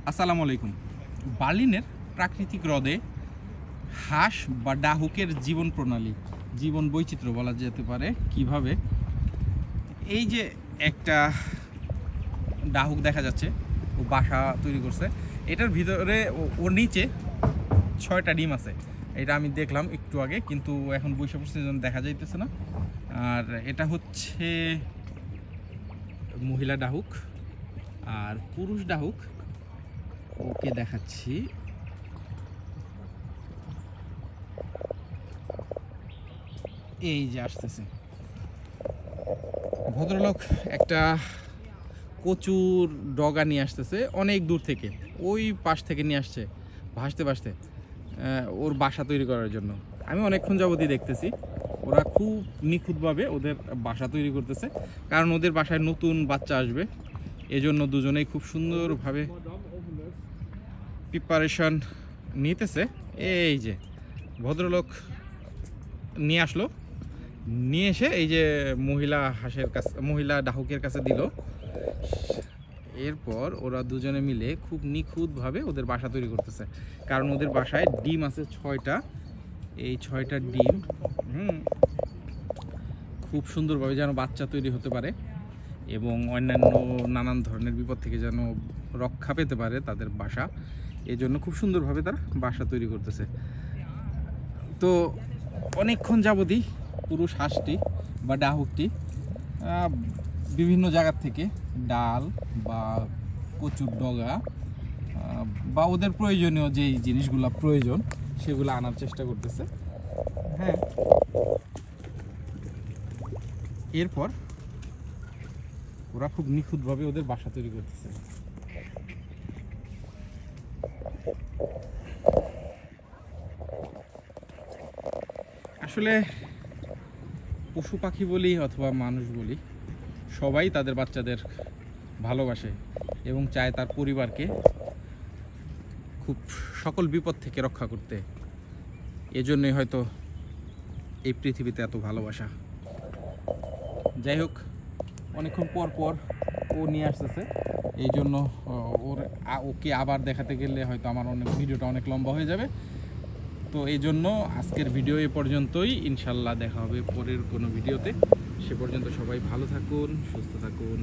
আসসালামু আলাইকুম। বার্লিনের প্রাকৃতিক হ্রদে হাঁস বা ডাহুকের জীবন প্রণালী, জীবন বৈচিত্র্য বলা যেতে পারে কিভাবে। এই যে একটা ডাহুক দেখা যাচ্ছে, ও বাসা তৈরি করছে। এটার ভিতরে ওর নিচে 6টা ডিম আছে। এটা আমি দেখলাম একটু আগে, কিন্তু এখন বৈশা পড়ছে জন্য দেখা যাইতেছে না। আর এটা হচ্ছে মহিলা ডাহুক, আর পুরুষ ডাহুক ওকে দেখাচ্ছি। এই যে আসতেছে ভদ্রলোক, একটা কচুর ডগা নিয়ে আসতেছে অনেক দূর থেকে, ওই পাশ থেকে নিয়ে আসছে ভাসতে ভাসতে ওর বাসা তৈরি করার জন্য। আমি অনেকক্ষণ যাবতই দেখতেছি ওরা খুব নিখুঁতভাবে ওদের বাসা তৈরি করতেছে, কারণ ওদের বাসায় নতুন বাচ্চা আসবে, এজন্য দুজনেই খুব সুন্দরভাবে প্রিপারেশন নিতেছে। এই যে ভদ্রলোক নিয়ে আসলো, নিয়ে এসে এই যে মহিলা ডাহুকের কাছে দিল। এরপর ওরা দুজনে মিলে খুব নিখুঁতভাবে ওদের বাসা তৈরি করতেছে, কারণ ওদের বাসায় ডিম আছে 6টা। এই 6টা ডিম খুব সুন্দরভাবে যেন বাচ্চা তৈরি হতে পারে এবং অন্যান্য নানান ধরনের বিপদ থেকে যেন রক্ষা পেতে পারে তাদের বাসা, এই জন্য খুব সুন্দরভাবে তারা বাসা তৈরি করতেছে। তো অনেকক্ষণ যাবতই পুরুষ হাঁসটি বা ডাহুকটি বিভিন্ন জায়গার থেকে ডাল বা কচুর ডগা বা ওদের প্রয়োজনীয় যেই জিনিসগুলো প্রয়োজন সেগুলো আনার চেষ্টা করতেছে। হ্যাঁ, এরপর ওরা খুব নিখুঁতভাবে ওদের বাসা তৈরি করতেছে। আসলে পশু পাখি বলি অথবা মানুষ বলি, সবাই তাদের বাচ্চাদের ভালোবাসে এবং চায় তার পরিবারকে খুব সকল বিপদ থেকে রক্ষা করতে। এজন্যই হয়তো এই পৃথিবীতে এত ভালোবাসা। যাই হোক, অনেকক্ষণ পর পর ও নিয়ে আসতেছে, এই জন্য ওকে আবার দেখাতে গেলে হয়তো আমার ভিডিওটা অনেক লম্বা হয়ে যাবে। তো এই জন্য আজকের ভিডিও এ পর্যন্তই। ইনশাল্লাহ দেখা হবে পরের কোনো ভিডিওতে। সে পর্যন্ত সবাই ভালো থাকুন, সুস্থ থাকুন।